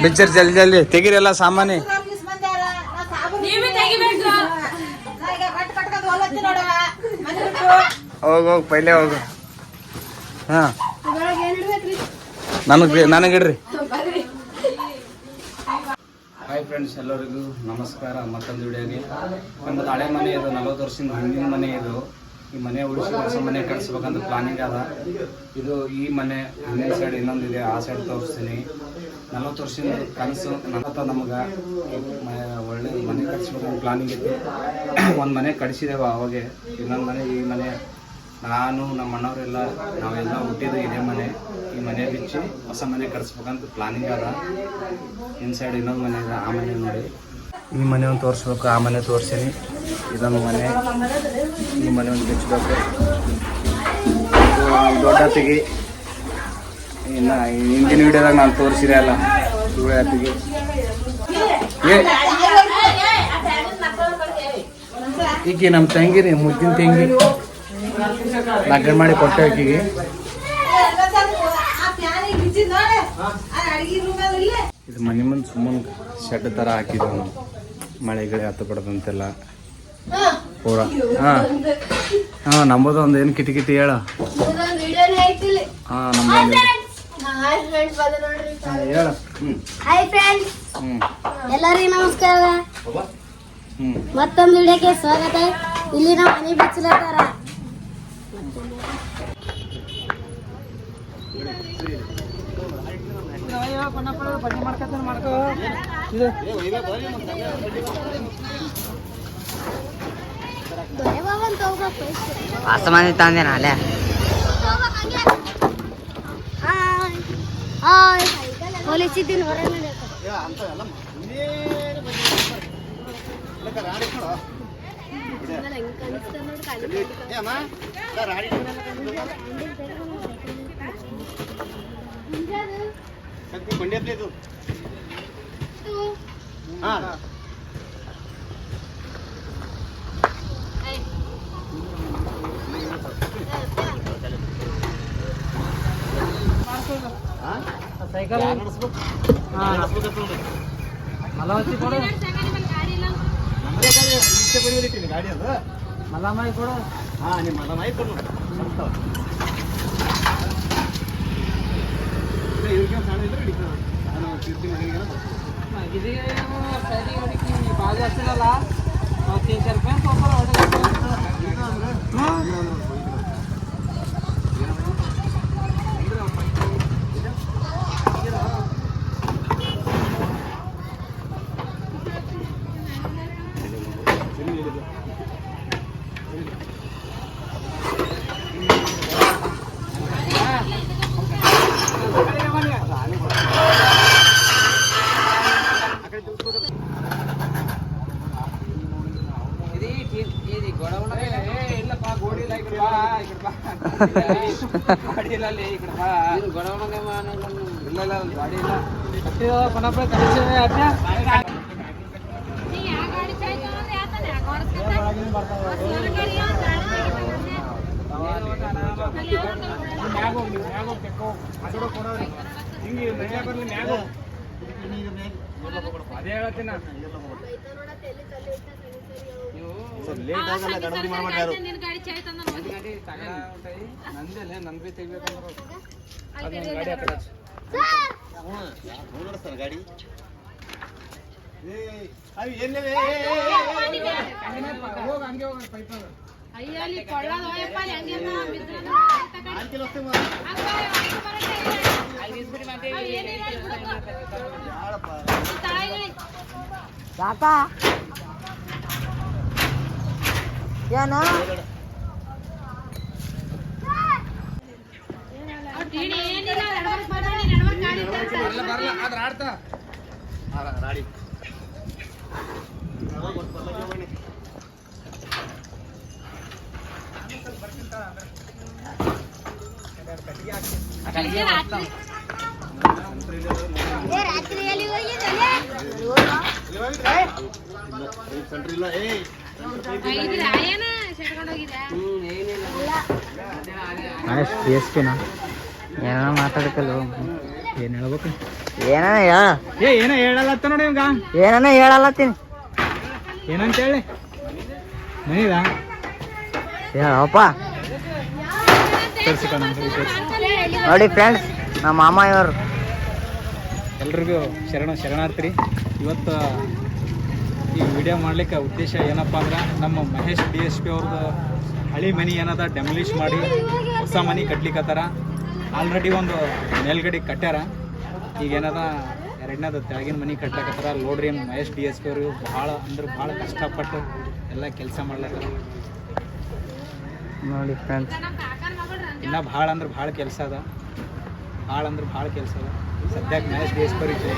Picture ಜಲ್ದಿ ಜಲ್ದಿ ತೆಗೀರಿ ಎಲ್ಲ ಸಾಮಾನಿ. ಹೋಗು ಪೈಲೆ ಹೋಗು. ಹಾ ನನಗಿಡ್ರಿ. ಹಾಯ್ ಫ್ರೆಂಡ್ಸ್, ಎಲ್ಲರಿಗೂ ನಮಸ್ಕಾರ. ಮತ್ತೊಂದು ವಿಡಿಯೋಗೆ. ನಮ್ಮದು ಹಳೆ ಮನೆ ಇದು, 40 ವರ್ಷದಿಂದ ಹಿಂದಿನ ಮನೆ ಇದು. ಈ ಮನೆ ಉಳಿಸಿ ಹೊಸ ಮನೆ ಕಟ್ಸ್ಬೇಕಂತ ಪ್ಲಾನಿಂಗ್ ಅದ. ಇದು ಈ ಮನೆ ಹಿಂದಿನ ಸೈಡ್ ಇನ್ನೊಂದಿದೆ, ಆ ಸೈಡ್ ತೋರಿಸ್ತೀನಿ. 40 ವರ್ಷದಿಂದ ಕನಸು ನಮಗೆ ಒಳ್ಳೆ ಮನೆ ಕಟ್ಸ್ಬೇಕಂತ ಪ್ಲಾನಿಂಗ್ ಇತ್ತು. ಒಂದು ಮನೆ ಕಟ್ಸಿದ್ದೇವೆ ಅವಾಗೆ. ಇನ್ನೊಂದು ಮನೆ, ಈ ಮನೆ ನಾನು ನಮ್ಮ ಅಣ್ಣವರೆಲ್ಲ ನಾವೆಲ್ಲ ಹುಟ್ಟಿದ್ದು ಇದೇ ಮನೆ. ಈ ಮನೆ ಬಿಚ್ಚಿ ಹೊಸ ಮನೆ ಕಟ್ಸ್ಬೇಕಂತ ಪ್ಲಾನಿಂಗ್ ಅದ. ಇನ್ಸೈಡ್ ಇನ್ನೊಂದು ಮನೆ ಇದೆ, ಆ ಮನೆ ನೋಡಿ. ಈ ಮನೆ ಒಂದು ತೋರಿಸ್ಬೇಕು, ಆ ಮನೆ ತೋರಿಸ್ತೀನಿ. ಇದೊಂದು ಮನೆ, ಈ ಮನೆ ಒಂದು ಬಿಚ್ಚಬೇಕು. ದೊಡ್ಡ ಅತ್ತಿಗೆ ಇನ್ನು ಹಿಂದಿನ ವಿಡಿಯೋದಾಗ ನಾನು ತೋರಿಸಿದೆ ಅಲ್ಲ, ಇವಳ ಅತ್ತಿಗೆ. ಈಕೆ ನಮ್ಮ ತಂಗಿ ರೀ, ಮುದ್ದಿನ ತಂಗಿ. ಲಗ್ನ ಮಾಡಿ ಕೊಟ್ಟೆ ಆಕಿಗೆ. ಇದು ಮನೆ ಮುಂದೆ ಸುಮ್ಮನೆ ಶೆಡ್ ಥರ ಹಾಕಿದ್ವಿ ನಾವು, ಮಳೆಗಳೇ ಹತ್ತು ಪಡೆದಂತೆಲ್ಲ ಪೂರ. ಹಾಂ ನಮ್ಮದು ಒಂದು ಏನು ಕಿಟಿ ಹೇಳ. ಹಾಂ ನಮ್ದು ಹೇಳ. ಎಲ್ಲರಿಗೂ ನಮಸ್ಕಾರ. ಮತ್ತೊಂದು ವಿಡಿಯೋಕ್ಕೆ ಸ್ವಾಗತ. ಇಲ್ಲಿ ನಾವು ಮನೆ ಬಿಚ್ಚಲತ್ತಾರ. ಆಸಮಾನಿ ತಂದೇನ ಅಲ್ಲೇ. ಪೊಲೀಸ್ ಇದ್ದೀನಿ ಹೊರಗೆ. ಸೈಕಲ್ ಮಲವತ್ತಿ ಕೊಡು, ಗಾಡಿ ಅದು ಮಲಮಾಯಿ ಕೊಡು. ಹಾಂ ನಿಮ್ಮ ಮಲಮಾಯಿ ಕೊಡು. ಬಾಜು ಹಚ್ಚಿರಲ್ಲ 300 ರೂಪಾಯಿ. ಅದೇ ಹೇಳ್ತೀನಿ ಲೇಟ್ ಆಗಲ್ಲ. ಗಡಬಡಿ ಮಾಡ್ಯಾರು ನಂದೇ ನಂಬಿ ತೆಗಿಬೇಕಂದ್ರೆ ಗಾಡಿ ಹಾಕಿ ಗಾಡಿ ಹೋಗ ಹಂಗೆ ಹೋಗ ಪೈಪ್ ಸಾಕಾ ಏನು ರಾಡಿ ರಾತ್ರಿಯಲ್ಲಿ ಎಸ್ಪಿನ ಏನೋ ಮಾತಾಡಕಲ್ಲ ಏನು ಹೇಳ್ಬೇಕು ಏನೋ ಹೇಳಲತ್ತ ನೋಡಿ ಇವಾಗ ಏನೋ ಹೇಳಲತ್ತೀನಿ ಏನಂತ ಹೇಳಿ ಮನಿದ ಹೇಳಪ್ಪ ನೋಡಿ ಫ್ರೆಂಡ್ಸ್ ನಮ್ಮ ಮಾಮ ಇವರು ಎಲ್ರಿಗೂ ಶರಣಾರ್ಥಿ. ಇವತ್ತು ಈ ವಿಡಿಯೋ ಮಾಡ್ಲಿಕ್ಕೆ ಉದ್ದೇಶ ಏನಪ್ಪ ಅಂದ್ರೆ ನಮ್ಮ ಮಹೇಶ್ DSP ಅವ್ರದ್ದು ಹಳಿ ಮನಿ ಏನದ ಡೆಮಲಿಷ್ ಮಾಡಿ ಹೊಸ ಮನಿ ಕಟ್ಲಿಕ್ಕತ್ತಾರ. ಆಲ್ರೆಡಿ ಒಂದು ಮೇಲ್ಗಡೆ ಕಟ್ಟ್ಯಾರ, ಈಗ ಏನದ ಎರಡನೇದು ತೆಳಗಿನ ಮನಿ ಕಟ್ಲಕತ್ತಾರ. ನೋಡ್ರಿ ಮಹೇಶ್ DSP ಅವರು ಭಾಳ ಕಷ್ಟಪಟ್ಟು ಎಲ್ಲ ಕೆಲಸ ಮಾಡ್ಲತ್ತಾರ ನೋಡಿ ಫ್ರೆಂಡ್ಸ್. ಇನ್ನೂ ಭಾಳ ಕೆಲಸ ಅದ, ಭಾಳ ಕೆಲಸ ಅದ. ಸದ್ಯಕ್ಕೆ ಮಹೇಶ್ DSP ಅವ್ರಿಗೆ